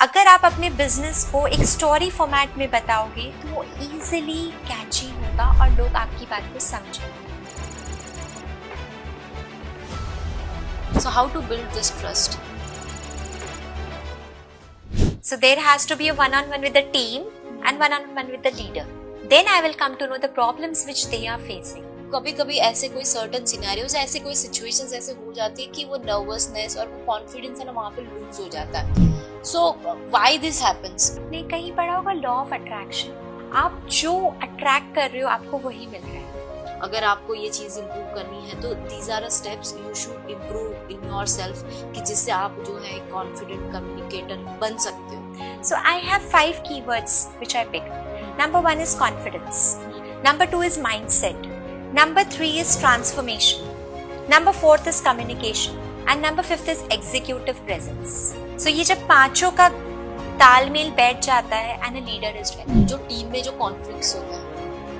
अगर आप अपने बिजनेस को एक स्टोरी फॉर्मेट में बताओगे तो वो इजीली कैची होगा और लोग आपकी बात को समझेंगे. So how to build this trust? So there has to be a one-on-one with the team and one-on-one with the leader. Then I will come to know the problems which they are facing. कभी कभी ऐसे कोई certain scenarios, ऐसे कोई situations ऐसे हो जाती है कि वो नर्वसनेस और वो कॉन्फिडेंस है ना वहाँ पे लूज हो जाता है. So why this happens? आपने कहीं पढ़ा होगा लॉ ऑफ अट्रैक्शन. आप जो अट्रैक्ट कर रहे हो आपको वही मिल रहा है. अगर आपको ये चीज इम्प्रूव करनी है तो these are steps you should improve in yourself, कि जिससे आप जो है एक कॉन्फिडेंट कम्युनिकेटर बन सकते हो. So I have 5 keywords which I picked. Number 1 is confidence. Number 2 is mindset. Number 3 is transformation. Number 4 is communication. And number 5 is executive presence. So ये जब पांचों का तालमेल बैठ जाता है and a leader is ready. जो टीम में जो कॉन्फ्लिक्ट्स होता है,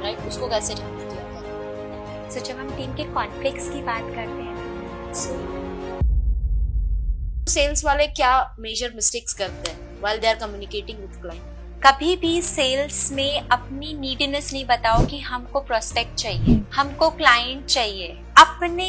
राइट, उसको कैसे हैंडल किया जाता है? So जब हम टीम के कॉन्फ्लिक्ट्स की बात करते हैं सेल्स वाले क्या मेजर मिस्टेक्स करते हैं while they are communicating with client? कभी भी सेल्स में अपनी नीडीनेस नहीं बताओ कि हमको प्रोस्पेक्ट चाहिए, हमको क्लाइंट चाहिए. अपने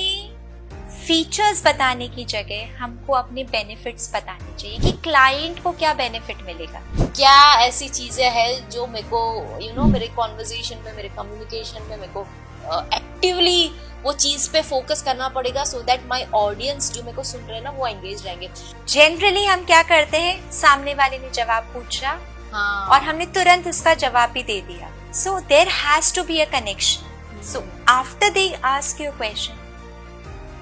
फीचर्स बताने की जगह हमको अपने बेनिफिट्स बताने चाहिए कि क्लाइंट को क्या बेनिफिट मिलेगा. क्या ऐसी चीजें हैं जो मेरे को मेरे कॉन्वर्सेशन में, मेरे कम्युनिकेशन में मेरे को एक्टिवली वो चीज पे फोकस करना पड़ेगा सो दैट माय ऑडियंस जो मेरे को सुन रहे हैं ना वो एंगेज रहेंगे. जनरली हम क्या करते हैं, सामने वाले ने जवाब पूछा और हमने तुरंत उसका जवाब भी दे दिया. So there has to be a connection. So after they ask you a question,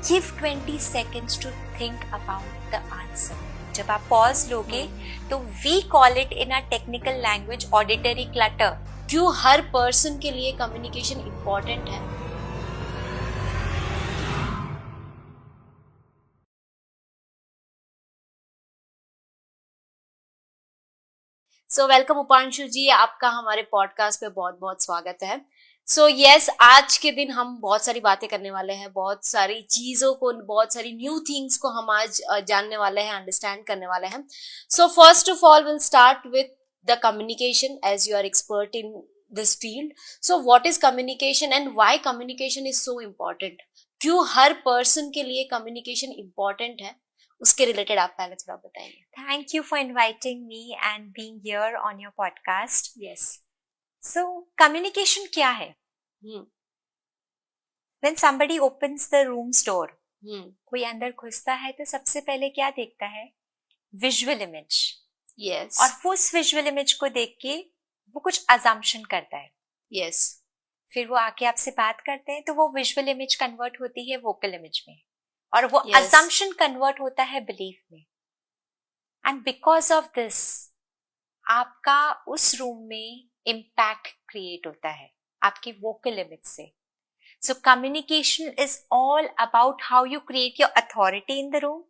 give 20 seconds to think about the answer. जब आप पॉज लोगे तो we call it in a technical language auditory clutter. क्यों हर person के लिए communication important है? So welcome उपांशु जी, आपका हमारे पॉडकास्ट पे बहुत बहुत स्वागत है. सो यस, आज के दिन हम बहुत सारी बातें करने वाले हैं, बहुत सारी चीजों को, बहुत सारी न्यू थिंग्स को हम आज जानने वाले हैं, अंडरस्टैंड करने वाले हैं. So first of all will start with the communication as you are expert in this field. So what is communication and why communication is so important? क्यों हर पर्सन के लिए कम्युनिकेशन इम्पोर्टेंट है, उसके रिलेटेड आप पहले थोड़ा बताएंगे. Thank you for inviting me and being here on your podcast. Yes. So, communication क्या है? When somebody opens the room's door, कोई अंदर घुसता है तो सबसे पहले क्या देखता है? Visual image. यस. और उस विजुअल इमेज को देख के वो कुछ अजम्पशन करता है. यस. फिर वो आके आपसे बात करते हैं तो वो विजुअल इमेज कन्वर्ट होती है वोकल इमेज में, और वो Yes. अजम्पशन कन्वर्ट होता है बिलीफ में. एंड बिकॉज ऑफ दिस आपका उस रूम में इम्पैक्ट क्रिएट होता है आपकी वोकल इमेज से. सो communication is all about how you create your authority in the room.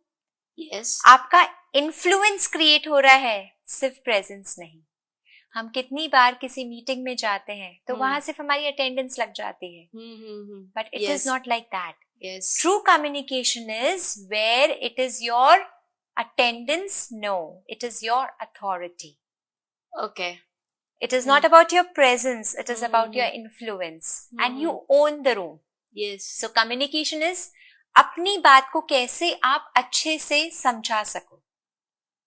Yes. आपका इन्फ्लुएंस क्रिएट हो रहा है, सिर्फ प्रेजेंस नहीं. हम कितनी बार किसी मीटिंग में जाते हैं तो वहां सिर्फ हमारी अटेंडेंस लग जाती है, but it is not like that. Yes. True communication is where it is your attendance. No, it is your authority. Okay. It is not about your presence. It is about your influence. And you own the room. Yes. So communication is अपनी बात को कैसे आप अच्छे से समझा सको.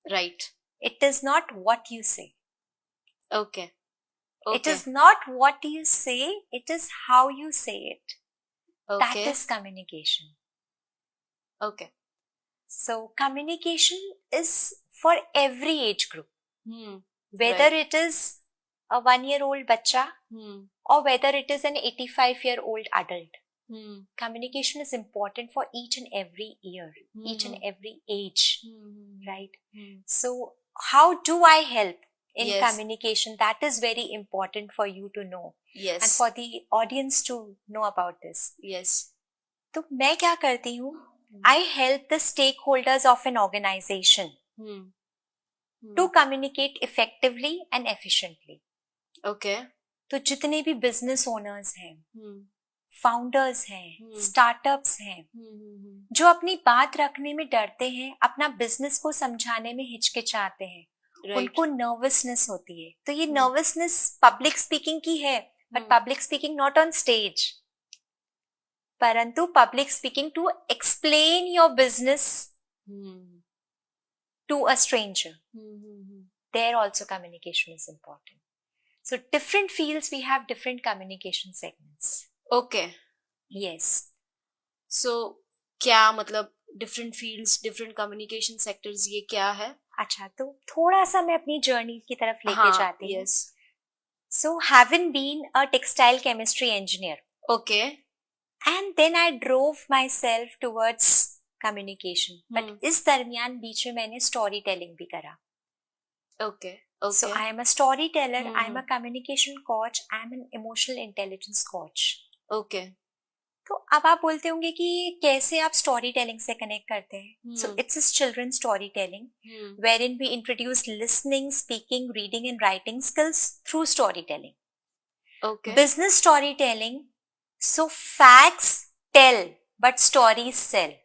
Right. It is not what you say. Okay. It is not what you say. It is how you say it. Okay. That is communication. Okay. So communication is for every age group. Whether Right. it is a 1-year-old bacha or whether it is an 85-year-old adult. Communication is important for each and every year, each and every age, right? So how do I help in Yes. communication? That is very important for you to know. Yes. And for the audience to know about this. Yes. तो मैं क्या करती हूँ? I help the stakeholders of an organization to communicate effectively and efficiently. Okay. तो जितने भी business owners हैं, founders हैं, startups हैं, जो अपनी बात रखने में डरते हैं, अपना business को समझाने में हिचकिचाते हैं, उनको नर्वसनेस होती है, तो ये नर्वसनेस पब्लिक स्पीकिंग की है, but public speaking not on stage, परंतु public speaking to explain your business to a stranger. There also communication is important. So different fields we have different communication segments. Okay. Yes. So क्या मतलब different fields, different communication sectors ये क्या है? अच्छा, तो थोड़ा सा मैं अपनी जर्नी की तरफ लेके जाती हूँ. Yes. So having been a textile chemistry engineer. Okay. And then I drove myself towards communication. But इस दरमियान बीच में मैंने story telling भी करा. Okay. Okay. So I am a storyteller, I am a communication coach, I am an emotional intelligence coach. Okay. तो अब आप बोलते होंगे कि कैसे आप स्टोरी टेलिंग से कनेक्ट करते हैं. So it's is children story telling wherein we introduce listening, speaking, reading and writing skills through storytelling. Okay. Business storytelling, so facts tell but stories sell.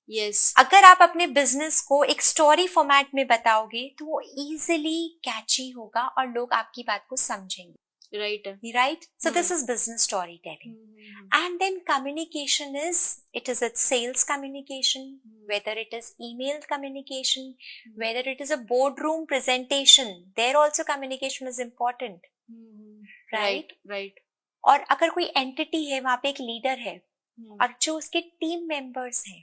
Yes. अगर आप अपने बिजनेस को एक story format में बताओगे तो वो इजीली कैची होगा और लोग आपकी बात को समझेंगे. Right? So this is business storytelling. And then communication it is a sales communication, whether it is email communication, whether it is a boardroom presentation, there also communication is important. Right? और अगर कोई entity है, वहां पे एक leader है और जो उसके टीम मेंबर्स हैं,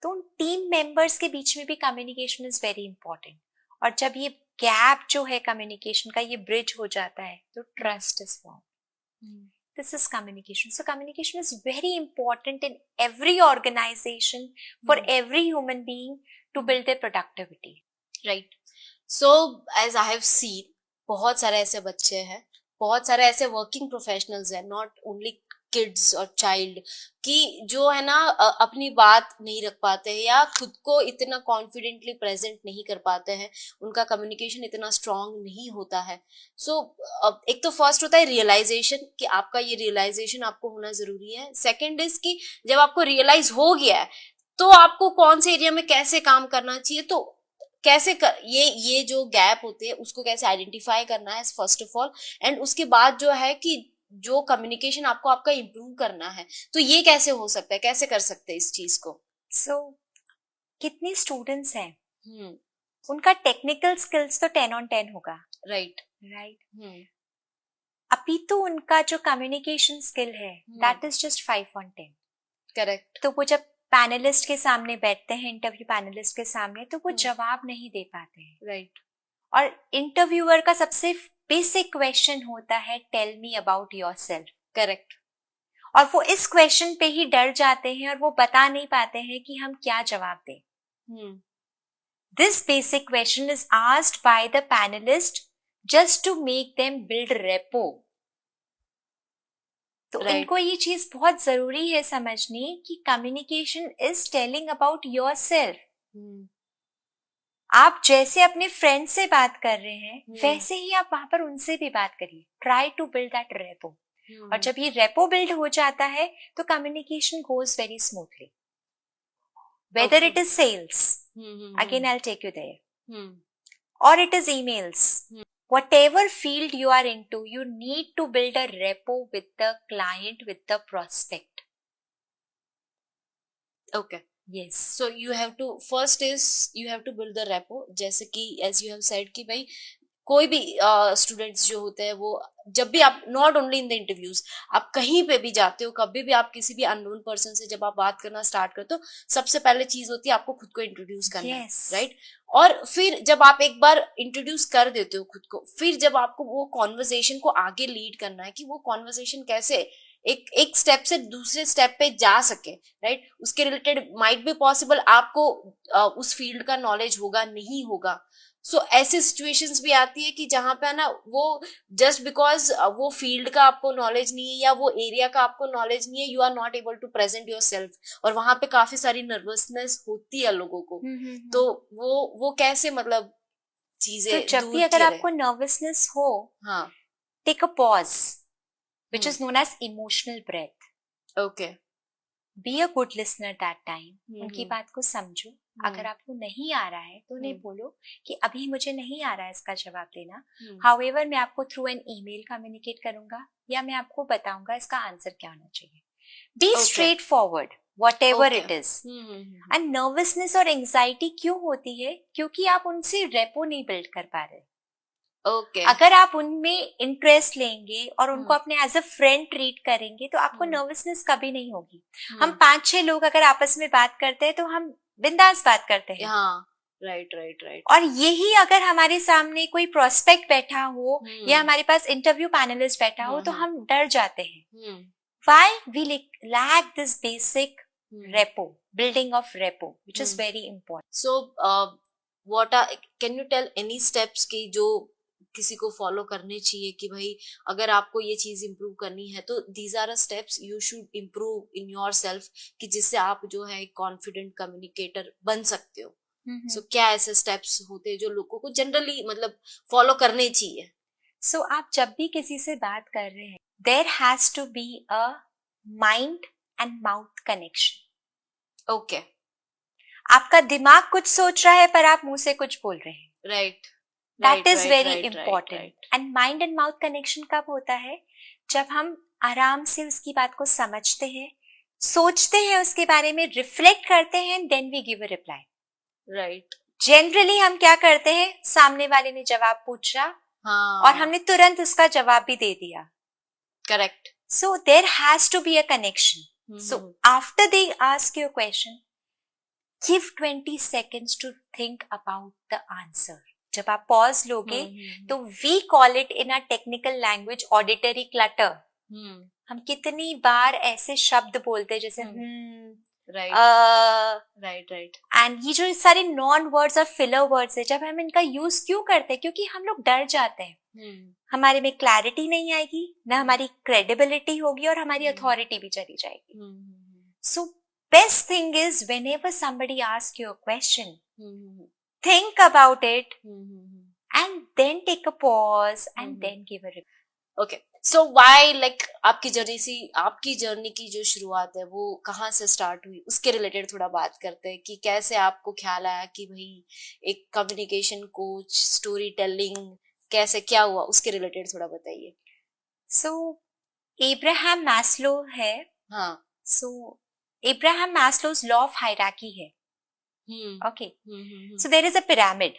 तो उन टीम मेंबर्स के बीच में भी कम्युनिकेशन इज वेरी इंपॉर्टेंट. और जब ये गैप जो है कम्युनिकेशन का, ये ब्रिज हो जाता है, तो trust is form. This is communication. So communication is very important in every organisation for every human being to build their productivity. Right. So as I have seen, बहुत सारे ऐसे बच्चे हैं, बहुत सारे ऐसे वर्किंग प्रोफेशनल्स हैं, नॉट ओनली किड्स और चाइल्ड, कि जो है ना अपनी बात नहीं रख पाते हैं या खुद को इतना कॉन्फिडेंटली प्रेजेंट नहीं कर पाते हैं, उनका कम्युनिकेशन इतना स्ट्रांग नहीं होता है. सो एक तो फर्स्ट होता है रियलाइजेशन, कि आपका ये रियलाइजेशन आपको होना जरूरी है. सेकंड इज कि जब आपको रियलाइज हो गया है तो आपको कौन से एरिया में कैसे काम करना चाहिए, तो कैसे ये जो गैप होते हैं उसको कैसे आइडेंटिफाई करना है फर्स्ट ऑफ ऑल. एंड उसके बाद जो है कि जो कम्युनिकेशन आपको आपका इम्प्रूव करना है, तो ये कैसे हो सकता है, कैसे कर सकते हैं इस चीज को. सो कितने स्टूडेंट्स हैं, उनका टेक्निकल स्किल्स तो 10 on 10 होगा. राइट. अभी तो उनका जो कम्युनिकेशन स्किल है that is just 5 on 10. Correct. तो वो जब पैनलिस्ट के सामने बैठते हैं, इंटरव्यू पैनलिस्ट के सामने, तो वो जवाब नहीं दे पाते हैं. राइट. और इंटरव्यूअर का सबसे बेसिक क्वेश्चन होता है, tell me about yourself. Correct. और वो इस क्वेश्चन पे ही डर जाते हैं और वो बता नहीं पाते हैं कि हम क्या जवाब दें. This basic question is asked by the panelist just to make them build rapport. तो इनको ये चीज बहुत जरूरी है समझनी कि communication is telling about yourself. आप जैसे अपने फ्रेंड से बात कर रहे हैं वैसे ही आप वहां पर उनसे भी बात करिए. Try to build that rapport. और जब ये रेपो बिल्ड हो जाता है तो communication goes very smoothly. Whether it is sales, again I will take you there, और it is emails, whatever field you are into, you need to build a rapport with the client, with the prospect. Okay. Yes. So you have to, first is you have to build the rapport. जैसे कि as you have said कि भाई कोई भी students जो होते हैं, वो जब भी आप, not only in the interviews, आप कहीं पे भी जाते हो, कभी भी आप किसी भी अननोन पर्सन से जब आप बात करना स्टार्ट करते हो, सबसे पहले चीज होती है आपको खुद को इंट्रोड्यूस करना. Yes. राइट. और फिर जब आप एक बार इंट्रोड्यूस कर देते हो खुद को, फिर जब आपको वो कॉन्वर्सेशन को आगे लीड करना है कि वो कॉन्वर्सेशन कैसे एक स्टेप से दूसरे स्टेप पे जा सके. राइट. उसके रिलेटेड माइट बी पॉसिबल आपको उस फील्ड का नॉलेज होगा, नहीं होगा. सो ऐसी सिचुएशंस भी आती है कि जहां पे ना वो जस्ट बिकॉज वो फील्ड का आपको नॉलेज नहीं है या वो एरिया का आपको नॉलेज नहीं है, you are not able to present yourself. और वहां पे काफी सारी नर्वसनेस होती है लोगों को. तो वो कैसे मतलब चीजें, तो जब भी अगर आपको नर्वसनेस हो, हाँ, take a pause which is known as emotional breath. Okay. Be a good listener that time. उनकी बात को समझो. अगर आपको नहीं आ रहा है तो उन्हें बोलो कि अभी मुझे नहीं आ रहा है इसका जवाब देना, हम्म, हाउएवर मैं आपको थ्रू एन ईमेल कम्युनिकेट करूंगा या मैं आपको बताऊंगा इसका आंसर क्या होना चाहिए. Be Okay. Straightforward whatever Okay. It is. And nervousness और एंजाइटी क्यों होती है? क्योंकि आप उनसे रेपो नहीं बिल्ड कर पा रहे. ओके. अगर आप उनमें इंटरेस्ट लेंगे और उनको हम्म. अपने एज अ फ्रेंड ट्रीट करेंगे तो आपको हम्म. नर्वसनेस कभी नहीं होगी. हम हम्म. 5-6 लोग अगर आपस में बात करते हैं तो हम बिंदास बात करते हैं. हाँ, राइट राइट राइट. और यही अगर हमारे सामने कोई प्रोस्पेक्ट बैठा हो या हमारे पास इंटरव्यू पैनलिस्ट बैठा हो तो हम डर जाते हैं. Why we lack this basic repo, building of repo, which is very important. So, can you tell any steps कि जो किसी को फॉलो करने चाहिए कि भाई अगर आपको ये चीज इम्प्रूव करनी है तो these are the steps you should improve in yourself कि जिससे आप जो है एक कॉन्फिडेंट कम्युनिकेटर बन सकते हो. So, क्या ऐसे स्टेप्स होते हैं जो लोगों को जनरली मतलब फॉलो करने चाहिए? So, आप जब भी किसी से बात कर रहे हैं there has to be a mind and mouth connection. Okay. आपका दिमाग कुछ सोच रहा है पर आप मुंह से कुछ बोल रहे हैं. Right. That is very important. And mind and mouth connection कब होता है? जब हम आराम से उसकी बात को समझते हैं, सोचते हैं उसके बारे में, रिफ्लेक्ट करते हैं, then we give a reply. Right. Generally हम क्या करते हैं, सामने वाले ने जवाब पूछा और हमने तुरंत उसका जवाब भी दे दिया. Correct. So there has to be a connection. So after they ask you a question, give 20 seconds to think about the answer. जब आप पॉज लोगे तो we call it in a technical language auditory clutter. हम कितनी बार ऐसे शब्द बोलते हैं जैसे राइट. एंड ये जो सारे नॉन वर्ड्स और फिलर वर्ड्स है, जब हम इनका यूज क्यों करते हैं? क्योंकि हम लोग डर जाते हैं. हमारे में क्लैरिटी नहीं आएगी, ना हमारी क्रेडिबिलिटी होगी और हमारी अथॉरिटी भी चली जाएगी. So best thing is whenever somebody asks you a question, think about it and then take a pause and then give a reply. Okay. So why like आपकी जर्नी की जो शुरुआत है वो कहाँ से स्टार्ट हुई, उसके रिलेटेड थोड़ा बात करते हैं कि कैसे आपको ख्याल आया कि भाई एक कम्युनिकेशन कोच, स्टोरी टेलिंग कैसे क्या हुआ, उसके रिलेटेड थोड़ा बताइए. सो एब्राहम मैस्लो है. हाँ. So Abraham Maslow's law of hierarchy है. Okay. So there is a pyramid.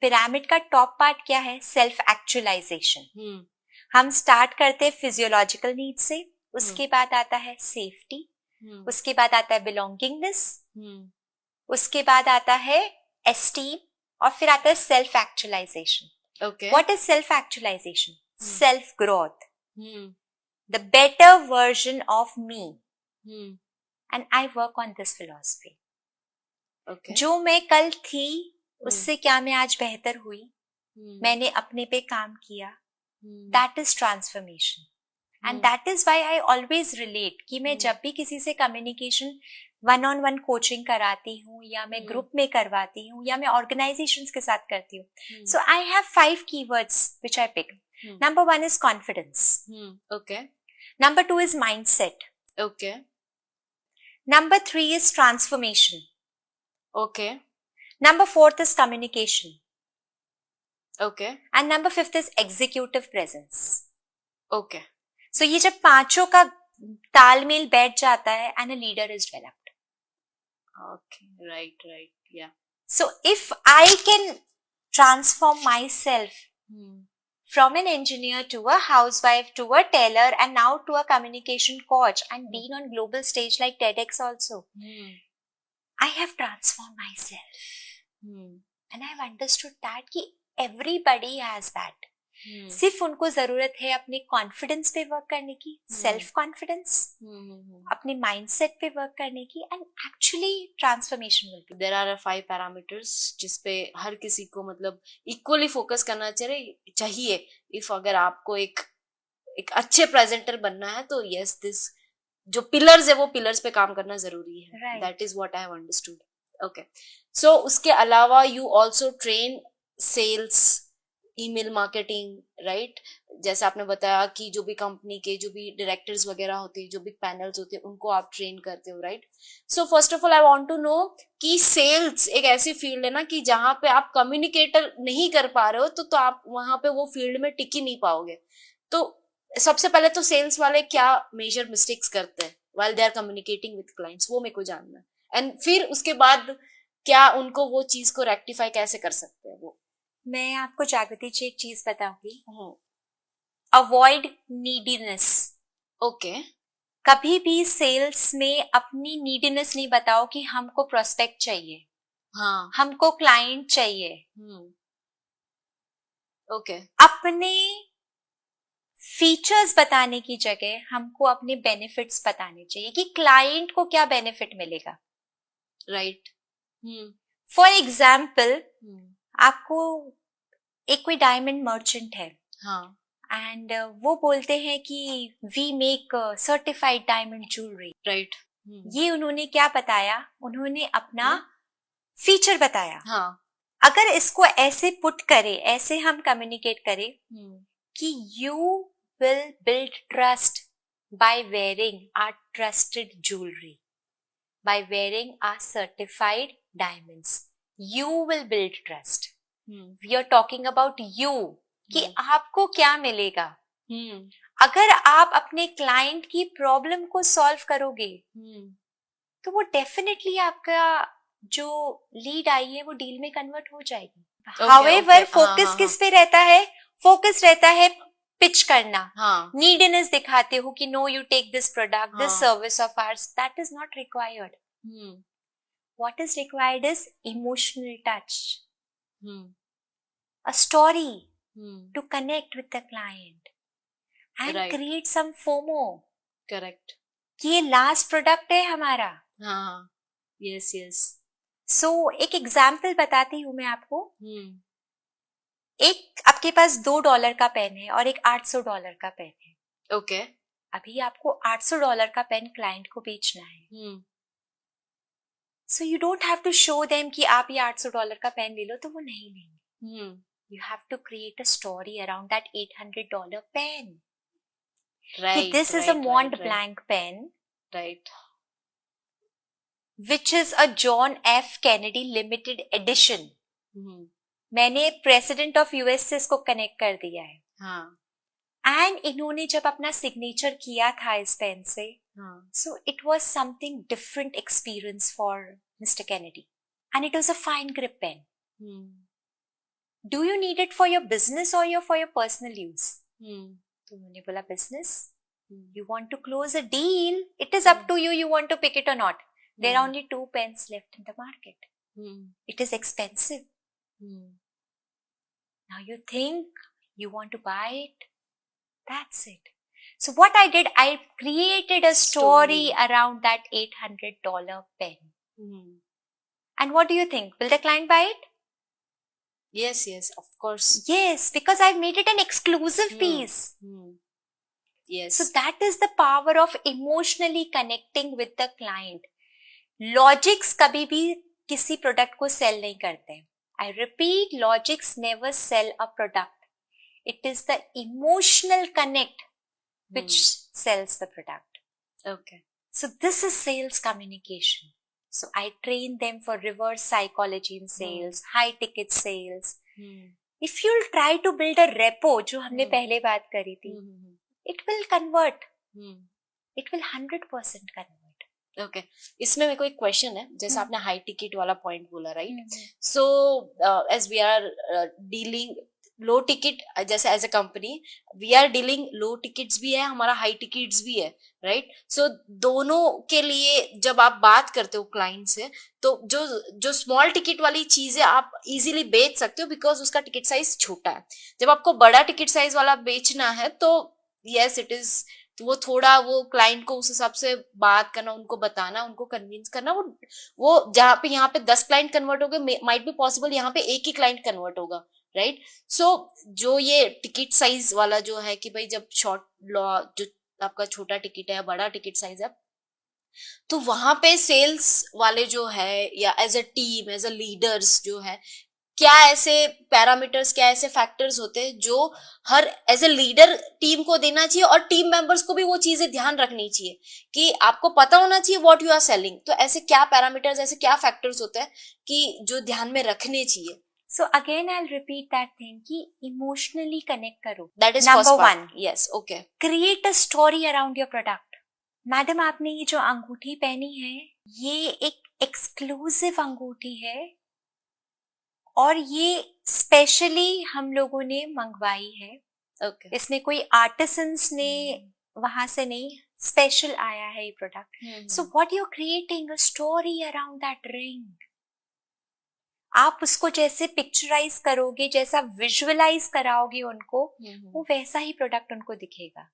Pyramid का टॉप पार्ट क्या है? Self actualisation. हम स्टार्ट करते हैं फिजियोलॉजिकल नीड से, उसके बाद आता है सेफ्टी, उसके बाद आता है बिलोंगिंगनेस, उसके बाद आता है एस्टीम और फिर आता है self actualisation. What is self actualisation? Self growth, the better version of me. And I work on this philosophy. जो मैं कल थी उससे क्या मैं आज बेहतर हुई, मैंने अपने पे काम किया. That is transformation. And that is why I always relate कि मैं जब भी किसी से कम्युनिकेशन one-on-one कोचिंग कराती हूँ या मैं ग्रुप में करवाती हूँ या मैं ऑर्गेनाइजेशंस के साथ करती हूँ. So I have 5 keywords which I pick. Number 1 is confidence. Okay. Number 2 is mindset. Okay. Number 3 is transformation. Okay. Number 4 is communication. Okay. And number 5 is executive presence. Okay. So ये जब पांचों का तालमेल बैठ जाता है and a leader is developed. Okay. Right. Yeah. So if I can transform myself from an engineer to a housewife to a tailor and now to a communication coach and been on global stage like TEDx also, I have transformed myself. And I have understood that कि everybody has that. सिर्फ उनको जरूरत है अपने confidence पे work करने की, self confidence, अपने माइंडसेट पे वर्क करने की, and actually transformation will be. There are 5 parameters जिसपे हर किसी को मतलब इक्वली फोकस करना चाहिए. इफ अगर आपको एक अच्छे प्रेजेंटर बनना है तो यस, दिस जो पिलर्स है वो पिलर्स पे काम करना जरूरी है. That is what I have understood. Okay. So उसके अलावा you also train sales, email marketing, right? जैसे आपने बताया कि जो भी कंपनी के जो भी डायरेक्टर्स वगैरह होते हैं, जो भी पैनल्स होते हैं, उनको आप ट्रेन करते हो, right? So first of all I want to know कि सेल्स एक ऐसी फील्ड है ना कि जहां पे आप कम्युनिकेटर नहीं कर पा रहे हो तो आप वहां पे वो फील्ड में टिक ही नहीं पाओगे। तो सबसे पहले तो सेल्स वाले क्या मेजर मिस्टेक्स करते हैं while they are communicating with clients, वो मेरे को जानना है। एंड फिर उसके बाद क्या उनको वो चीज को रेक्टिफाई कैसे कर सकते हैं वो। मैं आपको जागृति जी एक चीज बताऊंगी, अवॉइड नीडीनेस। ओके। कभी भी सेल्स में अपनी नीडीनेस नहीं बताओ कि हमको प्रोस्पेक्ट चाहिए, हाँ। हमको क्लाइंट चाहिए। ओके। अपने फीचर्स बताने की जगह हमको अपने बेनिफिट्स बताने चाहिए कि क्लाइंट को क्या बेनिफिट मिलेगा, राइट। फॉर एग्जाम्पल आपको एक कोई डायमंड मर्चेंट है, हाँ, एंड वो बोलते हैं कि we make certified diamond jewellery, right. ये उन्होंने क्या बताया, उन्होंने अपना फीचर बताया। हाँ, अगर इसको ऐसे पुट करे, ऐसे हम कम्युनिकेट करें कि you will build trust by wearing our trusted jewelry, by wearing our certified diamonds. You will build trust. We are talking about you, कि आपको क्या मिलेगा। अगर आप अपने क्लाइंट की प्रॉब्लम को सॉल्व करोगे तो वो डेफिनेटली आपका जो लीड आई है वो डील में कन्वर्ट हो जाएगी। However, फोकस किस पे रहता है? फोकस रहता है पिच करना, नीडनेस दिखाते हो कि no you take this product, this service of ours, that is not required. What is required is emotional touch, a story to connect with the client and create some FOMO. Correct. कि ये last product है हमारा। Yes yes. सो एक example बताती हूँ मैं आपको। एक आपके पास $2 का पेन है और एक $800 का पेन है। ओके। अभी आपको $800 का पेन क्लाइंट को बेचना है। So you don't have to show them कि आप ये $800 का पेन ले लो, तो वो नहीं लेंगे। You have to create a story around that $800 pen. This is a Mont Blanc pen, right, which is a John F Kennedy limited edition. मैंने प्रेसिडेंट ऑफ यूएस से इसको कनेक्ट कर दिया है। एंड इन्होंने जब अपना सिग्नेचर किया था इस पेन से, so it was something different experience for mister Kennedy, and it was a fine grip pen. Do you need it for your business or for your personal use? तो उन्होंने बोला business. You want to close a deal, it is up to you, you want to pick it or not. There are only 2 pens left in the market. It is expensive. Now you think you want to buy it? That's it. So what I did, I created a story around that $800 pen. And what do you think? Will the client buy it? Yes, yes, of course. Yes, because I've made it an exclusive piece. Yes. So that is the power of emotionally connecting with the client. Logics कभी भी किसी product को cell नहीं करते। I repeat, logics never sell a product. It is the emotional connect which sells the product. Okay. So this is sales communication. So I train them for reverse psychology in sales, high ticket sales. If you'll try to build a repo, जो हमने पहले बात करी थी, it will convert. It will 100% convert. Okay इसमें मेरे को एक क्वेश्चन है, जैसे आपने हाई टिकट वाला पॉइंट बोला, right? So as we are dealing low ticket, जैसे as a company we are dealing low tickets भी है, हमारा हाई टिकट्स भी है, राइट? सो दोनों के लिए जब आप बात करते हो क्लाइंट से, तो जो स्मॉल टिकट वाली चीजें आप इजीली बेच सकते हो बिकॉज उसका टिकट साइज छोटा है। जब आपको बड़ा टिकट साइज वाला बेचना है तो यस इट इज, तो वो थोड़ा वो क्लाइंट को उस हिसाब से बात करना, उनको बताना, उनको कन्विंस करना, वो जहाँ पे यहाँ पे 10 क्लाइंट कन्वर्ट हो गए, माइट बी पॉसिबल यहाँ पे एक ही क्लाइंट कन्वर्ट होगा, राइट? सो जो ये टिकट साइज वाला जो है कि भाई जब शॉर्ट जो आपका छोटा टिकट है या बड़ा टिकट साइज है, तो वहां पे सेल्स वाले जो है या as a team, as a leaders जो है, क्या ऐसे पैरामीटर्स, क्या ऐसे फैक्टर्स होते हैं जो हर एज ए लीडर टीम को देना चाहिए और टीम मेंबर्स को भी वो चीजें ध्यान रखनी चाहिए कि आपको पता होना चाहिए व्हाट यू आर सेलिंग। तो ऐसे क्या पैरामीटर्स, ऐसे क्या फैक्टर्स होते हैं कि जो ध्यान में रखने चाहिए? So again, I'll repeat that thing कि emotionally connect करो. That is Number first part. one. Yes, okay. Create a story around your product. Madam, आपने ये जो अंगूठी पहनी है, ये एक एक्सक्लूसिव अंगूठी है और ये स्पेशली हम लोगों ने मंगवाई है. Okay. इसमें कोई आर्टिसंस ने वहां से नहीं, स्पेशल आया है ये product. So what you are creating a story around that ring. आप उसको जैसे पिक्चराइज करोगे, जैसा विजुअलाइज कराओगे उनको, वो वैसा ही प्रोडक्ट उनको दिखेगा.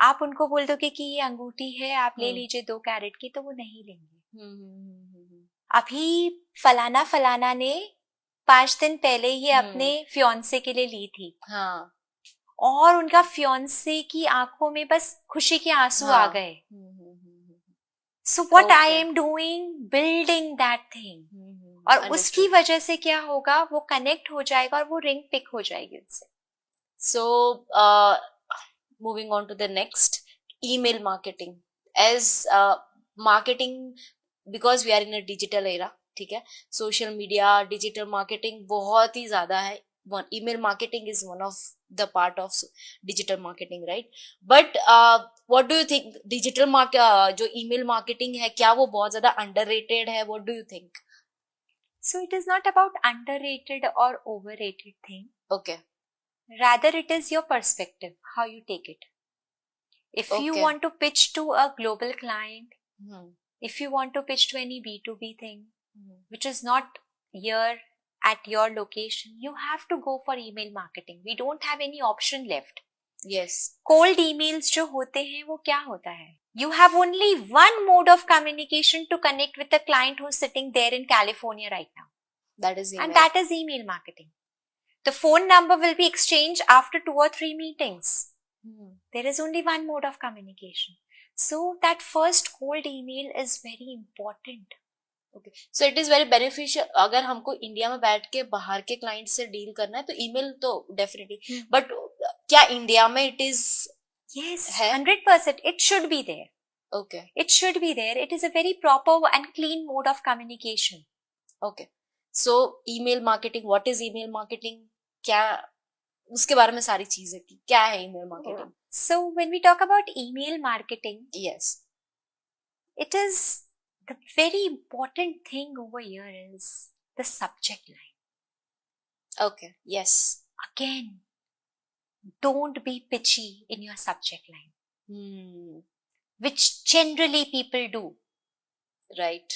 आप उनको बोल दोगे कि ये अंगूठी है, आप ले लीजिए 2 कैरेट की, तो वो नहीं लेंगे. अभी फलाना फलाना ने 5 दिन पहले ये अपने फियांसे के लिए ली थी. हाँ. और उनका फियांसे की आंखों में बस खुशी के आंसू आ गए. So what I am doing, building that thing. और उसकी वजह से क्या होगा, वो कनेक्ट हो जाएगा और वो रिंग पिक हो जाएगी उससे. So moving on to the next, email marketing as marketing, because we are in a digital era. ठीक है, सोशल मीडिया, डिजिटल मार्केटिंग बहुत ही ज्यादा है. Email marketing is one of the part of digital marketing, right? But what do you think, digital जो email marketing है, क्या वो बहुत ज्यादा अंडररेटेड है? What do you think? So it is not about underrated or overrated thing. Okay. Rather, it is your perspective, how you take it. If you want to pitch to a global client, if you want to pitch to any B2B thing, which is not here at your location, you have to go for email marketing. We don't have any option left. Yes. Cold emails जो होते हैं, वो क्या होता है? You have only one mode of communication to connect with the client who's sitting there in California right now. That is email. And that is email marketing. The phone number will be exchanged after 2 or 3 meetings. There is only one mode of communication. So that first cold email is very important. Okay. So it is very beneficial. अगर हमको India में बैठ के बाहर के client से deal करना है तो ईमेल तो डेफिनेटली. बट क्या इंडिया में it is? Yes, 100%. It should be there. Okay. It should be there. It is a very proper and clean mode of communication. Okay. So email marketing, what is email marketing? क्या उसके बारे में सारी चीजें की क्या है email marketing? So when we talk about email marketing, yes, it is the very important thing over here is the subject line. Okay. Yes. Again, don't be pitchy in your subject line, which generally people do. Right.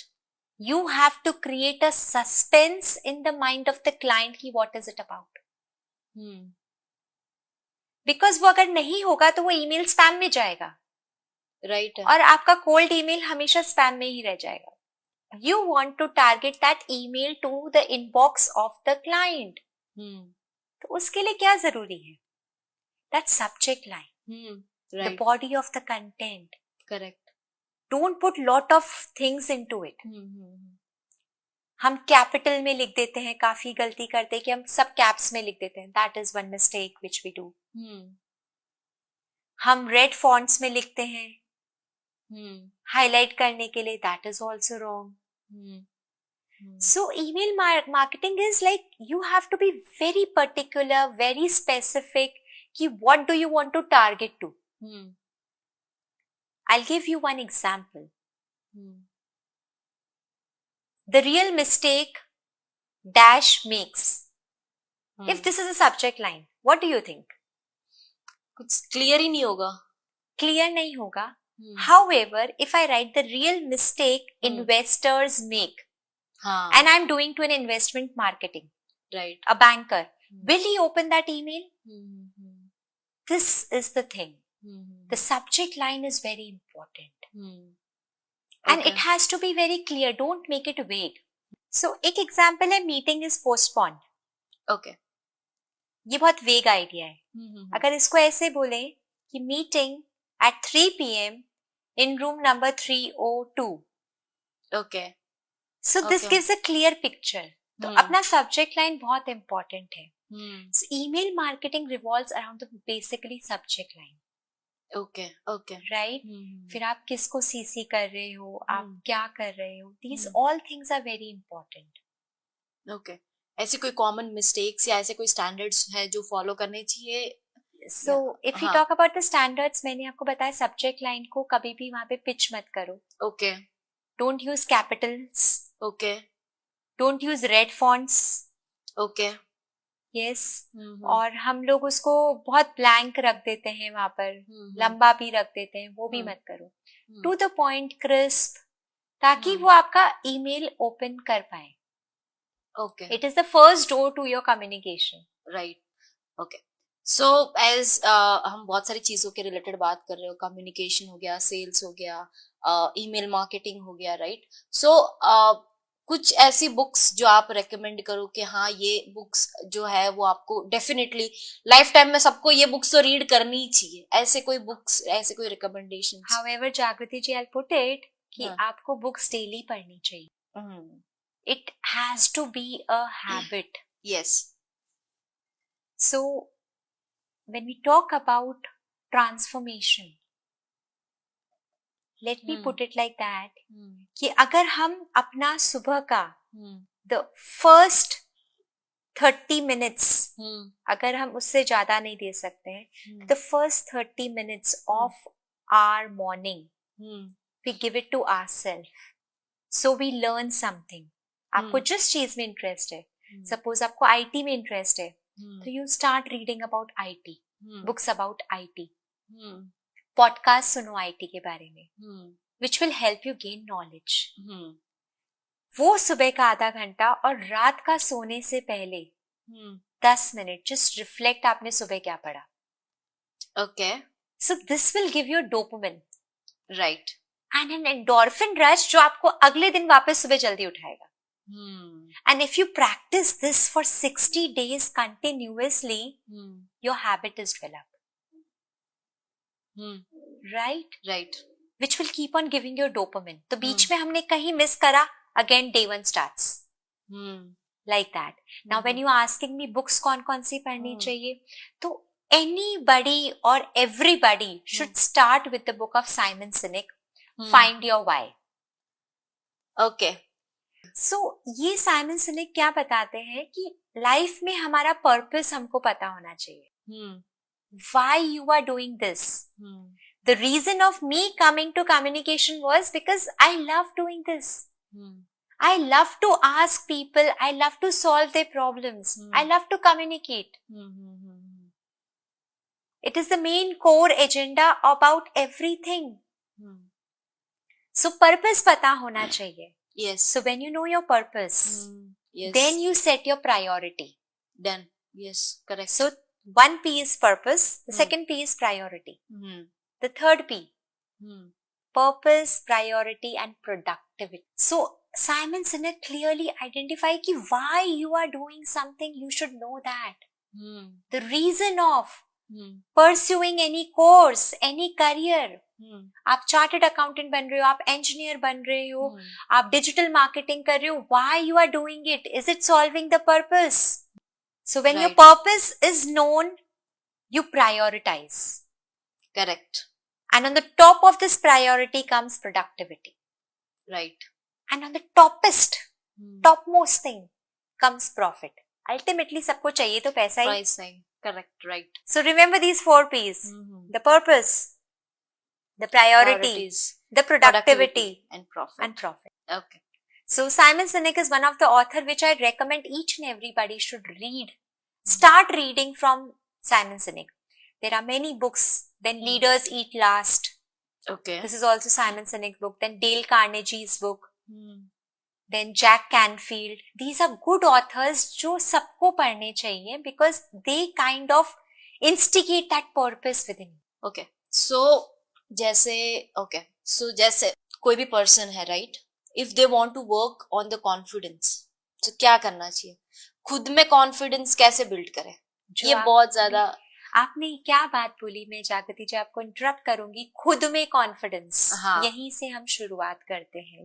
You have to create a suspense in the mind of the client कि what is it about. Because वो अगर नहीं होगा तो वो email spam में जाएगा. Right. और आपका cold email हमेशा spam में ही रह जाएगा. You want to target that email to the inbox of the client. तो उसके लिए क्या जरूरी है? That subject line, right. the body of the content. Correct. Don't put lot of things into it. हम कैपिटल में लिख देते हैं, काफी गलती करते हैं कि हम सब कैप्स में लिख देते हैं. That is one mistake which we do. हम रेड फॉन्ट्स में लिखते हैं हाईलाइट करने के लिए. That is also wrong. So email marketing is like you have to be very particular, very specific कि what do you want to target to. I'll give you one example. The real mistake dash makes. If this is a subject line, what do you think? कुछ clear ही नहीं होगा. Clear नहीं होगा. However, if I write the real mistake investors make, and I'm doing to an investment marketing, right, a banker, will he open that email? This is the thing. The subject line is very important. And Okay. it has to be very clear. Don't make it vague. So, एक example है meeting is postponed. Okay. ये बहुत vague idea है. अगर इसको ऐसे बोले कि meeting at 3 p.m. in room number 302. Okay. So, this Okay. gives a clear picture. तो अपना सब्जेक्ट लाइन बहुत इंपॉर्टेंट है. Email marketing revolves around the basically subject line. Okay okay right. फिर आप किसको सीसी कर रहे हो, आप क्या कर रहे हो, these all things are very important. Okay. ऐसे कोई कॉमन मिस्टेक्स या ऐसे कोई स्टैंडर्ड्स है जो फॉलो करने चाहिए? So if we talk about the standards, मैंने आपको बताया सब्जेक्ट लाइन को कभी भी वहां पे पिच मत करो. Okay. Don't use Capitals. Okay. Don't use red fonts. Okay. Yes. और हम लोग उसको बहुत ब्लैंक रख देते हैं वहां पर, लंबा भी रख देते हैं, वो भी मत करो. टू द पॉइंट, क्रिस्प, ताकि वो आपका ईमेल ओपन कर पाए. Okay. It is the first door to your communication. Right. Okay. So as हम बहुत सारी चीजों के रिलेटेड बात कर रहे हो, कम्युनिकेशन हो गया, सेल्स हो गया, ईमेल मार्केटिंग हो गया, राइट. सो कुछ ऐसी बुक्स जो आप रेकमेंड करो कि हाँ ये बुक्स जो है वो आपको डेफिनेटली लाइफ टाइम में सबको ये बुक्स तो रीड करनी ही चाहिए, ऐसे कोई बुक्स, ऐसे कोई रिकमेंडेशन? हाउएवर जागृति जी, आई पुट इट कि आपको बुक्स डेली पढ़नी चाहिए. It has to be a habit. Yes. So when we talk about transformation, let me put it like that, कि अगर हम अपना सुबह का the first 30 minutes, अगर हम उससे ज्यादा नहीं दे सकते हैं, the first 30 minutes of our morning, we give it to ourselves, so we learn something. आपको जिस चीज में इंटरेस्ट है, सपोज आपको आईटी में इंटरेस्ट है, तो you start reading about IT, books about IT, podcast सुनो आईटी के बारे में, which will help you gain knowledge. वो सुबह का आधा घंटा और रात का सोने से पहले 10 मिनट जस्ट रिफ्लेक्ट, आपने सुबह क्या पढ़ा. Okay. So this will give you dopamine, right, and an endorphin rush जो आपको अगले दिन वापस सुबह जल्दी उठाएगा. And if you practice this for 60 days continuously, your habit is developed. Right? Which will keep on giving you dopamine. तो बीच में हमने कहीं मिस करा, again day one starts. Like that. Now when you are asking me books कौन सी पढ़नी चाहिए, तो anybody or everybody should start with the book of Simon Sinek, Find Your Why. Okay. So, ये साइमन सिनेक क्या बताते हैं कि लाइफ में हमारा पर्पस हमको पता होना चाहिए. Why you are doing this? The reason of me coming to communication was because I love doing this. I love to ask people. I love to solve their problems. I love to communicate. It is the main core agenda about everything. So, purpose पता होना चाहिए. Yes. So when you know your purpose, yes, then you set your priority. Done. Yes, correct. So one P is purpose, the second P is priority. The third P, purpose, priority and productivity. So Simon Sinek clearly identified कि why you are doing something, you should know that. The reason of pursuing any course, any career. आप chartered accountant बन रहे हो, आप engineer बन रहे हो, आप डिजिटल मार्केटिंग कर रहे हो, why you are doing it? Is it solving the purpose? So when your purpose is known, you prioritize. Correct. And on the top of this priority comes productivity. Right. And on the topmost thing comes profit. Ultimately सबको चाहिए तो पैसा ही. Pricing. Correct. Right. So remember these 4 P's. The purpose, the priorities, the productivity and profit. Okay. So Simon Sinek is one of the author which I recommend each and everybody should read. Start reading from Simon Sinek. There are many books. Then Leaders Eat Last. Okay. This is also Simon Sinek book. Then Dale Carnegie's book. Then Jack Canfield. These are good authors जो सबको पढ़ने चाहिए because they kind of instigate that purpose within you. Okay. So जैसे कोई भी person है, right, if they want to work on the confidence, तो क्या करना चाहिए? खुद में कॉन्फिडेंस कैसे बिल्ड करें? ये बहुत ज्यादा आपने क्या बात बोली, मैं जागृति जी आपको इंटरप्ट करूंगी. खुद में कॉन्फिडेंस, यहीं से हम शुरुआत करते हैं.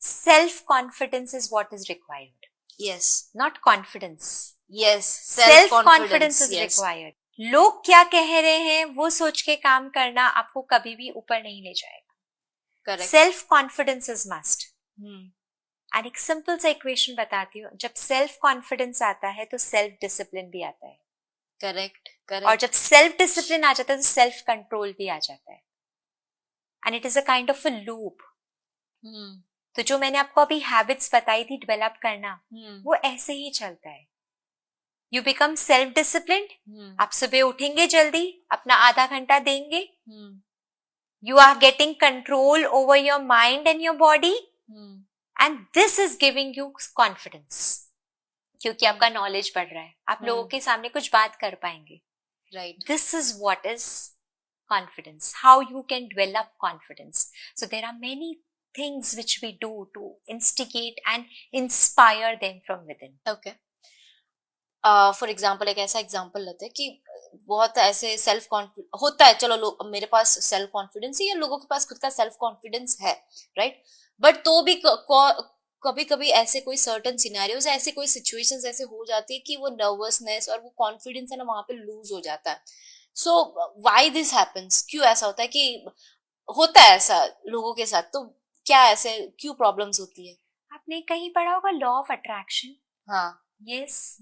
self confidence is what is required, yes, not confidence. yes, self confidence is yes, required. लोग क्या कह रहे हैं वो सोच के काम करना आपको कभी भी ऊपर नहीं ले जाएगा. correct, self confidence is must. hmm, and एक सिंपल सा इक्वेशन बताती हूँ. जब सेल्फ कॉन्फिडेंस आता है तो सेल्फ डिसिप्लिन भी आता है, correct, और correct, जब सेल्फ डिसिप्लिन आ जाता है तो सेल्फ कंट्रोल भी आ जाता है. And it is a kind of a loop. hmm, तो जो मैंने आपको अभी हैबिट्स बताई थी डेवलप करना, hmm, वो ऐसे ही चलता है. You become self discipline. hmm, आप सुबह उठेंगे जल्दी, अपना आधा घंटा देंगे. hmm, You are getting control over your mind and your body, hmm, and this is giving you confidence. क्योंकि आपका नॉलेज बढ़ रहा है, आप लोगों के सामने कुछ बात कर पाएंगे. right, This is what is confidence, how you can develop confidence. So there are many things which we do to instigate and inspire them from within. okay. For example एक ऐसा एग्जाम्पल लेते हैं कि बहुत ऐसे सेल्फ कॉन्फिडेंस होता है, चलो लोग मेरे पास सेल्फ कॉन्फिडेंस है या लोगों के पास खुद का सेल्फ कॉन्फिडेंस है, राइट, बट तो भी कभी कभी ऐसे कोई सर्टन सिनेरियोज, ऐसे कोई सिचुएशंस ऐसे हो जाती है कि वो नर्वसनेस और वो कॉन्फिडेंस है ना वहां पे लूज हो जाता है. सो व्हाई दिस हैपेंस, क्यों ऐसा होता है कि होता है ऐसा लोगों के साथ, तो क्या ऐसे क्यों प्रॉब्लम्स होती है? आपने कहीं पढ़ा होगा लॉ ऑफ अट्रैक्शन. हाँ, यस.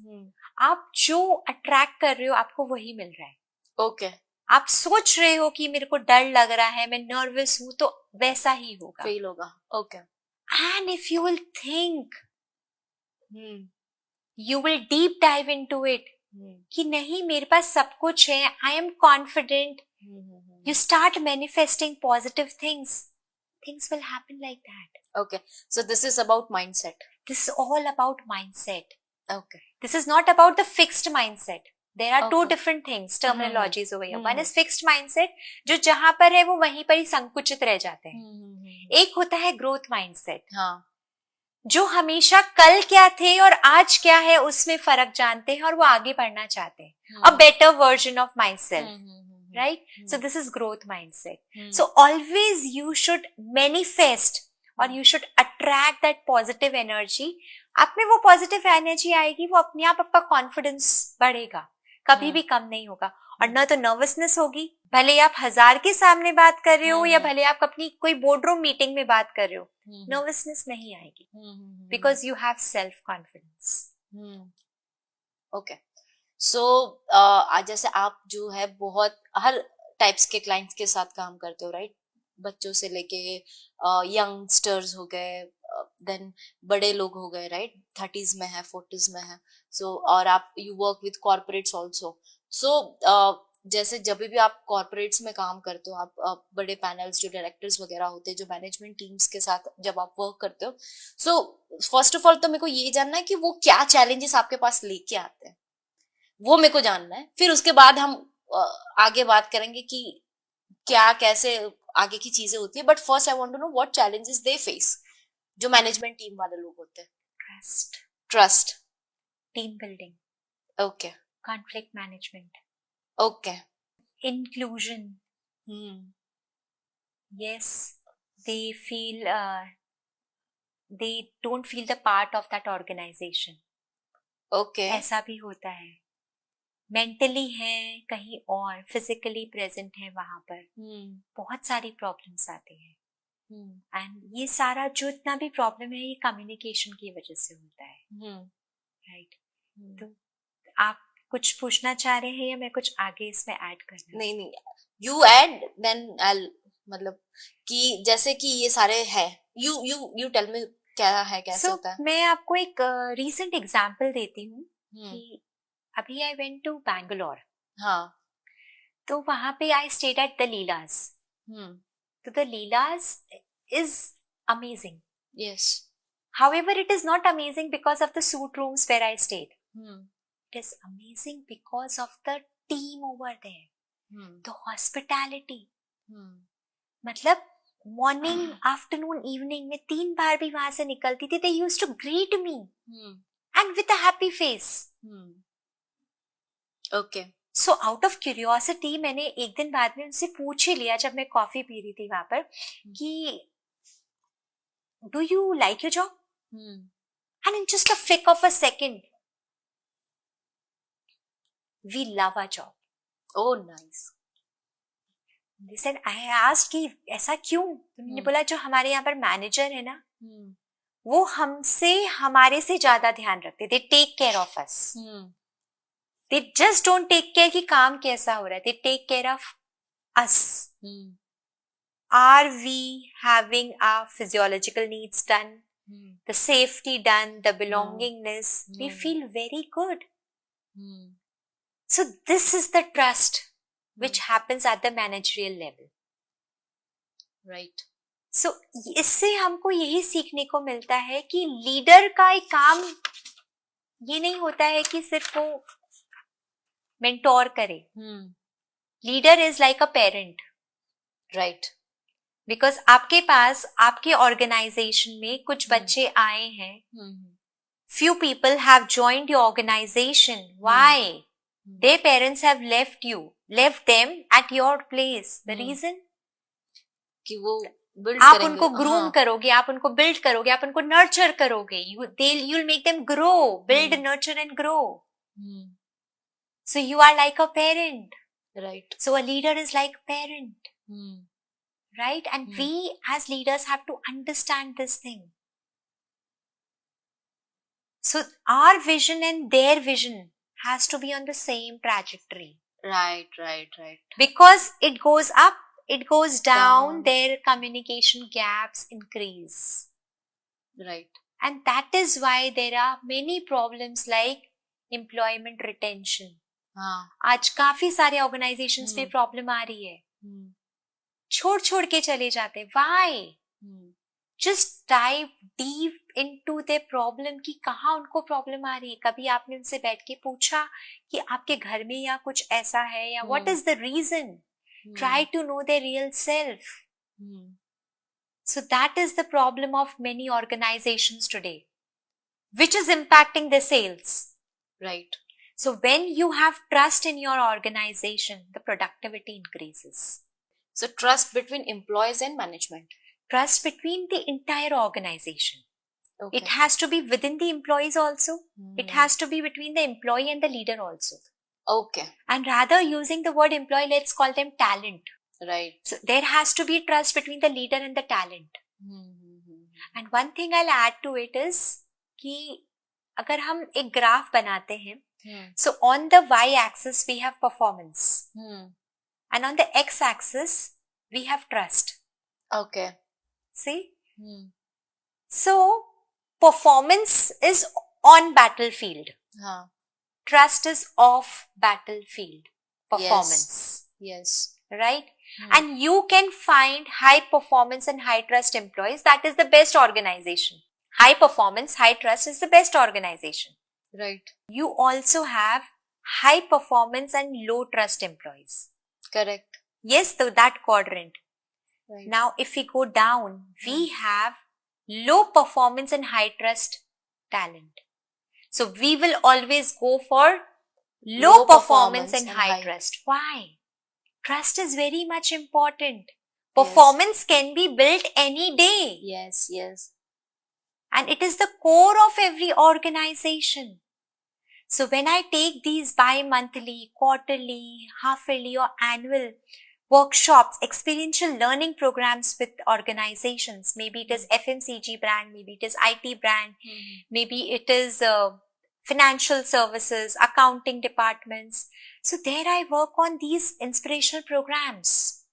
आप जो अट्रैक्ट कर रहे हो आपको वही मिल रहा है. ओके, आप सोच रहे हो कि मेरे को डर लग रहा है, मैं नर्वस हूं, तो वैसा ही होगा. फील होगा, okay, and if you will think, you will deep dive into it कि नहीं मेरे पास सब कुछ है, I am confident, you start manifesting positive things. Things will happen like that. okay, so this is about mindset. This is all about mindset. Okay, This is not about the fixed mindset. There are two Okay. different things, terminologies over here. Mhm. One is fixed mindset, जो जहां पर है वो वहीं पर ही संकुचित रह जाते हैं. एक होता है growth mindset, हाँ, जो हमेशा कल क्या थे और आज क्या है उसमें फर्क जानते हैं और वो आगे बढ़ना चाहते हैं. A better version of myself. Right? So this is growth mindset. So always you should manifest or you should attract that positive energy. आप में वो पॉजिटिव एनर्जी आएगी, वो अपने आप आपका कॉन्फिडेंस बढ़ेगा, कभी भी कम नहीं होगा. और ना तो नर्वसनेस होगी, भले आप 1000 के सामने बात कर रहे हो या भले आप अपनी कोई बोर्ड रूम मीटिंग में बात कर रहे हो, नर्वसनेस नहीं आएगी, because you have self confidence. Okay. So जैसे आप जो है बहुत हर टाइप्स के क्लाइंट्स के साथ काम करते हो, राइट, बच्चों से लेके यंगस्टर्स हो गए, देन बड़े लोग हो गए, राइट, 30s में है, 40s में है, सो और आप you work with corporates also. So जैसे जब भी आप कॉर्पोरेट्स में काम करते हो, आप बड़े पैनल्स जो डायरेक्टर्स वगैरह होते हैं, जो मैनेजमेंट टीम्स के साथ जब आप वर्क करते हो, सो फर्स्ट ऑफ ऑल तो मेरे को ये जानना है कि वो क्या चैलेंजेस आपके पास लेके आते हैं, वो मेरे को जानना है. फिर उसके बाद हम आगे बात करेंगे कि क्या कैसे आगे की चीजें होती है. But first I want to know what challenges they face, जो मैनेजमेंट टीम वाले लोग होते हैं. Trust, team building, okay, conflict management, okay, inclusion. Yes, they don't feel the part of that organization. Okay, ऐसा भी होता है. मेंटली है कहीं और, फिजिकली प्रेजेंट है वहां पर, बहुत सारी प्रॉब्लम्स आती हैं. एंड ये सारा जो इतना भी प्रॉब्लम है ये कम्युनिकेशन की वजह से होता है, राइट. तो आप कुछ पूछना चाह रहे हैं या मैं कुछ आगे इसमें ऐड करना? नहीं, यू ऐड देन आई, मतलब कि जैसे कि ये सारे है, यू टेल मी क्या है, कैसे होता है. मैं आपको एक रीसेंट एग्जांपल देती हूँ कि अभी आई वेंट टू बैंगलोर. हाँ, तो वहां पे I stayed at the leelas. तो the leelas is amazing. Yes, however it is not amazing because of the suite rooms where I stayed. It is amazing because of the team over there, the hospitality. मतलब morning, afternoon, evening में 3 बार भी वहां से निकलती थी, they used to greet me and with a happy face. Okay. So out of curiosity मैंने एक दिन बाद में उनसे पूछ ही लिया, जब मैं कॉफी पी रही थी वहां पर, कि do you like your job? Hmm. And in just a flick of a second, we love our job. Oh, nice. They said, I asked कि ऐसा क्यों? उन्होंने बोला जो हमारे यहाँ पर मैनेजर है ना, वो हमसे हमारे से ज्यादा ध्यान रखते. They take care of us. They just don't take care कि काम कैसा हो रहा है. They take care of us. Are we having our physiological needs done? The safety done, the belongingness, we feel very good. So this is the trust which happens at the managerial level. Right. So इससे हमको यही सीखने को मिलता है कि leader का एक काम ये नहीं होता है कि सिर्फ वो मेंटोर करे. Leader is like a parent. Right. Because आपके पास आपके ऑर्गेनाइजेशन में कुछ बच्चे आए हैं. Few people have joined your organization. Why? Their parents have left them at your place. The reason? कि वो build आप करेंगे. उनको ग्रूम करोगे, आप उनको बिल्ड करोगे, आप उनको नर्चर करोगे. You'll make them grow, build, nurture and grow. So you are like a parent. Right. So a leader is like a parent. Right? And we as leaders have to understand this thing. So our vision and their vision has to be on the same trajectory. Right. Because it goes up, it goes down, their communication gaps increase. Right. And that is why there are many problems like employment retention. आज काफी सारे organisations में problem आ रही है. छोड़ के चले जाते. Why? Just dive deep into their problem कि कहाँ उनको प्रॉब्लम आ रही है. कभी आपने उनसे बैठ के पूछा कि आपके घर में या कुछ ऐसा है या what is the reason? Try to know their real self. So that is the problem of many organizations today, which is impacting their sales. Right. So when you have trust in your organization, the productivity increases. So trust between employees and management. Trust between the entire organization. Okay. It has to be within the employees also. It has to be between the employee and the leader also. Okay. And rather using the word employee, let's call them talent. Right. So there has to be trust between the leader and the talent. And one thing I'll add to it is कि अगर हम एक graph बनाते हैं, so on the y-axis we have performance, and on the x-axis we have trust. Okay. See? So performance is on battlefield. Trust is off battlefield performance. Yes. Right? And you can find high performance and high trust employees. That is the best organization. High performance, high trust is the best organization. Right. You also have high performance and low trust employees. Correct. Yes, so that quadrant. Right. Now, if we go down, we have low performance and high trust talent. So we will always go for low performance and high trust. Why? Trust is very much important. Performance can be built any day. Yes. And it is the core of every organization. So when I take these bi-monthly, quarterly, half-yearly or annual workshops, experiential learning programs with organizations, maybe it is FMCG brand, maybe it is IT brand, maybe it is financial services, accounting departments. So there I work on these inspirational programs.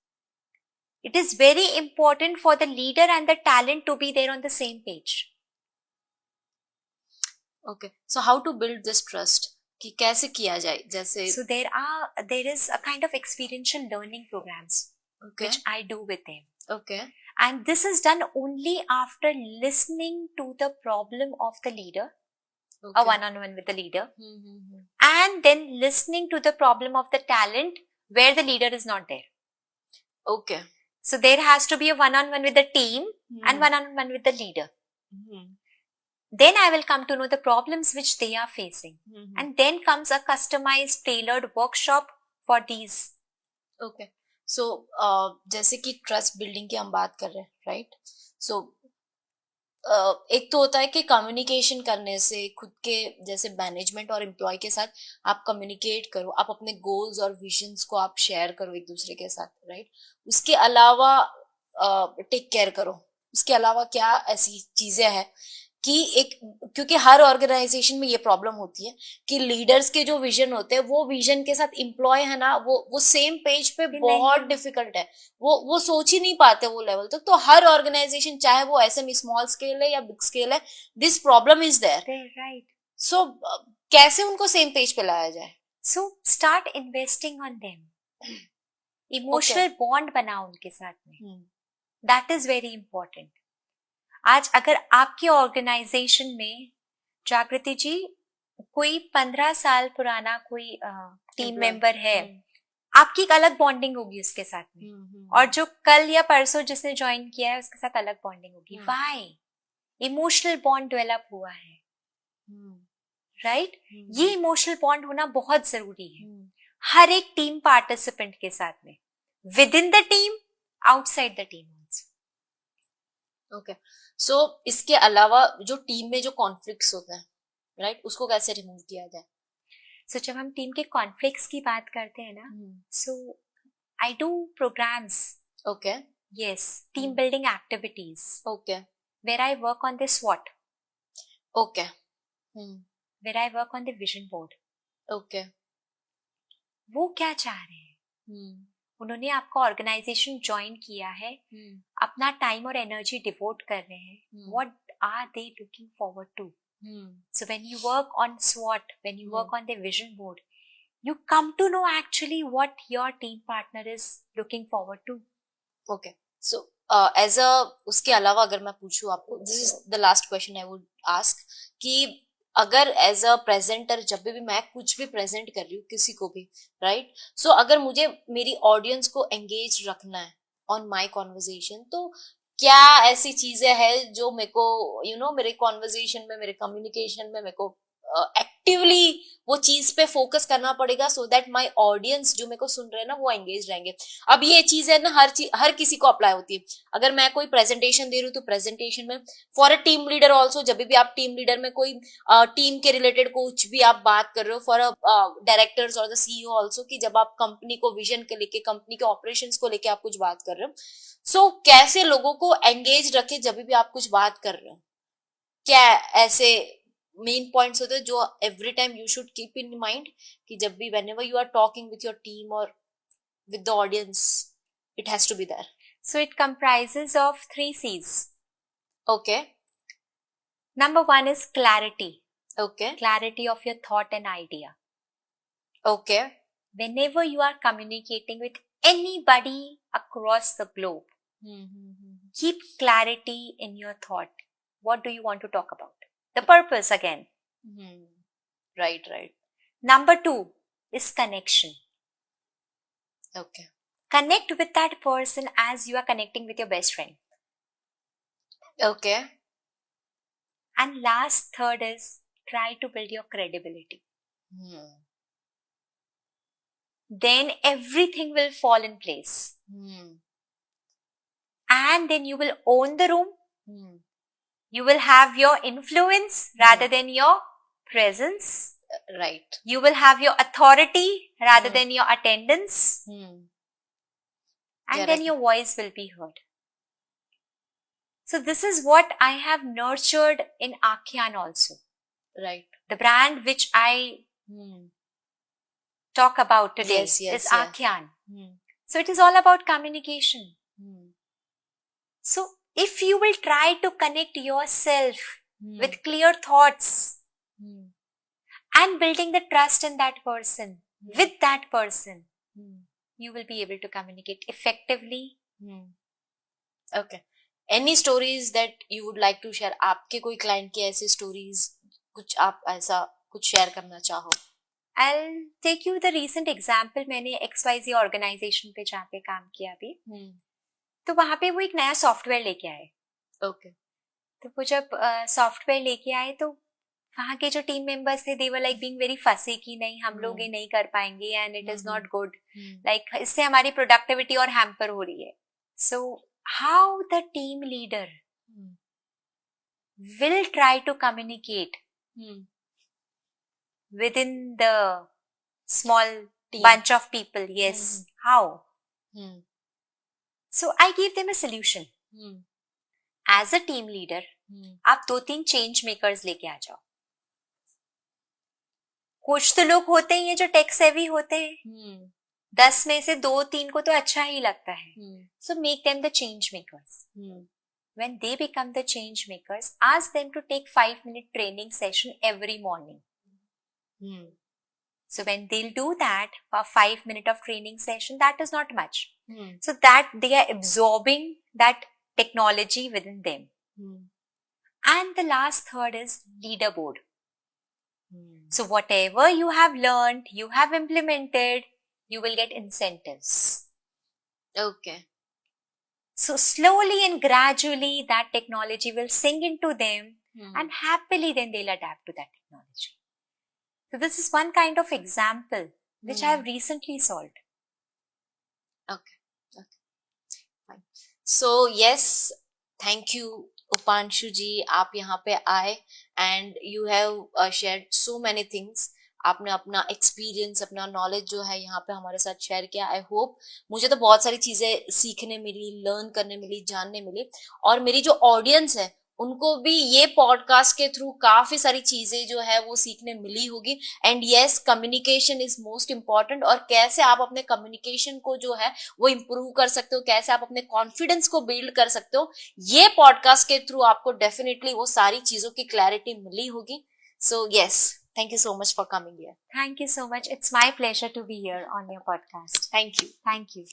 It is very important for the leader and the talent to be there on the same page. Okay. So how to build this trust? कि कैसे किया जाए? जैसे So there is a kind of experiential learning programs which I do with them. Okay. And this is done only after listening to the problem of the leader, a one-on-one with the leader, and then listening to the problem of the talent where the leader is not there. Okay. So there has to be a one-on-one with the team and one-on-one with the leader. Then I will come to know the problems which they are facing. And then comes a customized, tailored workshop for these. Okay. So, जैसे कि trust building की हम बात कर रहे हैं, right? So, एक तो होता है कि कम्युनिकेशन करने से खुद के जैसे मैनेजमेंट और एम्प्लॉय के साथ आप कम्युनिकेट करो, आप अपने गोल्स और विजन्स को आप शेयर करो एक दूसरे के साथ, राइट। उसके अलावा टेक केयर करो। उसके अलावा क्या ऐसी चीजें हैं कि एक, क्योंकि हर ऑर्गेनाइजेशन में ये प्रॉब्लम होती है कि लीडर्स के जो विजन होते हैं वो विजन के साथ एम्प्लॉय है ना, वो सेम पेज पे बहुत डिफिकल्ट है। वो सोच ही नहीं पाते वो लेवल तक। तो हर ऑर्गेनाइजेशन, चाहे वो एसएमई स्मॉल स्केल है या बिग स्केल है, this problem is there, right. So कैसे उनको सेम पेज पे लाया जाए? So start investing on them. Emotional bond बनाओ उनके साथ में, दैट इज वेरी इंपॉर्टेंट। आज अगर आपकी ऑर्गेनाइजेशन में, जागृति जी, कोई 15 साल पुराना कोई टीम मेंबर है, आपकी एक अलग बॉन्डिंग होगी उसके साथ में, और जो कल या परसों जिसने ज्वाइन किया है उसके साथ अलग बॉन्डिंग होगी। व्हाई? इमोशनल बॉन्ड डेवलप हुआ है, राइट? ये इमोशनल बॉन्ड होना बहुत जरूरी है हर एक टीम पार्टिसिपेंट के साथ में, within the team, outside the team. Okay, so इसके अलावा जो टीम में जो कॉन्फ्लिक्ट्स होता है, राइट, उसको कैसे रिमूव किया जाए? सो जब हम टीम के कॉन्फ्लिक्ट्स की बात करते हैं ना, so I do programs, okay, yes, team building activities, okay, where I work on the SWOT, okay, where I work on the vision board. Okay, वो क्या चाह रहे हैं? उन्होंने आपका ऑर्गेनाइजेशन ज्वाइन किया है, अपना टाइम और एनर्जी डिवोट कर रहे हैं, what are they looking forward to? So when you work on SWOT, when you work on the vision board, you come to know actually what your team partner is looking forward to. Okay, so as a, उसके अलावा अगर मैं पूछूं आपको, this is the last question I would ask, कि अगर as a presenter जब भी मैं कुछ भी प्रेजेंट कर रही हूँ किसी को भी, राइट, सो अगर मुझे मेरी ऑडियंस को एंगेज रखना है ऑन माय कॉन्वर्जेशन, तो क्या ऐसी चीजें हैं जो मेरे को मेरे कॉन्वर्जेशन में, मेरे कम्युनिकेशन में मेरे को एक्टिवली वो चीज पे फोकस करना पड़ेगा, सो दैट माय ऑडियंस जो मेरे को सुन रहे हैं ना वो एंगेज रहेंगे। अब ये चीज है ना, हर किसी को अप्लाई होती है। अगर मैं कोई प्रेजेंटेशन दे रही हूँ तो प्रेजेंटेशन में, for a team leader also, जब भी आप टीम लीडर में कोई टीम के रिलेटेड कुछ भी आप बात कर रहे हो, फॉर अ डायरेक्टर्स और द CEO ऑल्सो, कि जब आप कंपनी को विजन के लेके, कंपनी के ऑपरेशंस को लेके आप कुछ बात कर रहे हो, सो कैसे लोगों को एंगेज रखे जब भी आप कुछ बात कर रहे हो? क्या ऐसे मेन पॉइंट्स होते हैं जो every time you should keep in mind कि जब भी whenever you are talking with your team or with the audience, it has to be there? So it comprises of 3 C's. Okay. Number 1 is clarity. Okay. Clarity of your thought and idea. Okay. Whenever you are communicating with anybody across the globe, keep clarity in your thought. What do you want to talk about? The purpose again. Right. Number 2 is connection. Okay. Connect with that person as you are connecting with your best friend. Okay. And last, third is try to build your credibility. Then everything will fall in place. And then you will own the room. You will have your influence rather than your presence. Right. You will have your authority rather than your attendance. And then your voice will be heard. So this is what I have nurtured in Aakyan also. Right. The brand which I talk about today is Aakyan. So it is all about communication. So if you will try to connect yourself with clear thoughts and building the trust in that person, with that person, you will be able to communicate effectively. Okay. Any stories that you would like to share? आपके कोई client की ऐसी stories, कुछ आप ऐसा कुछ share करना चाहो? I'll take you the recent example. मैंने XYZ organization पे जहाँ पे काम किया अभी, तो वहां पे वो एक नया सॉफ्टवेयर लेके आए. ओके. तो वो जब सॉफ्टवेयर लेके आए तो वहां के जो टीम मेंबर्स थे, दे वर लाइक बीइंग वेरी फसी कि नहीं हम लोग ये नहीं कर पाएंगे and it is not good, like इससे हमारी प्रोडक्टिविटी और हैम्पर हो रही है. So how the team leader will try to communicate within the small Team. bunch of people. Yes. How? Hmm. So I gave them a solution. As a team leader, आप 2-3 change makers लेके आ जाओ. कुछ तो लोग होते ही हैं जो tech savvy होते हैं. 10 में से 2-3 को तो अच्छा ही लगता है. So make them the change makers. When they become the change makers, ask them to take 5-minute training session every morning. So when they'll do that for 5 minutes of training session, that is not much. So that they are absorbing that technology within them. And the last third is leaderboard. So whatever you have learned, you have implemented, you will get incentives. Okay. So slowly and gradually that technology will sink into them and happily then they'll adapt to that technology. So this is one kind of example which I have recently solved. Okay. Fine. So yes, thank you उपांशु जी, आप यहाँ पे आए and you have shared so many things. आपने अपना experience, अपना knowledge जो है यहाँ पे हमारे साथ शेयर किया. आई होप मुझे तो बहुत सारी चीजें सीखने मिली, लर्न करने मिली, जानने मिली, और मेरी जो ऑडियंस है उनको भी ये पॉडकास्ट के थ्रू काफी सारी चीजें जो है वो सीखने मिली होगी. And yes, communication is most important, और कैसे आप अपने कम्युनिकेशन को जो है वो इम्प्रूव कर सकते हो, कैसे आप अपने कॉन्फिडेंस को बिल्ड कर सकते हो, ये पॉडकास्ट के थ्रू आपको डेफिनेटली वो सारी चीजों की क्लैरिटी मिली होगी. So yes, thank you so much for coming here. Thank you so much. It's my pleasure to be here on your podcast. Thank you. Thank you.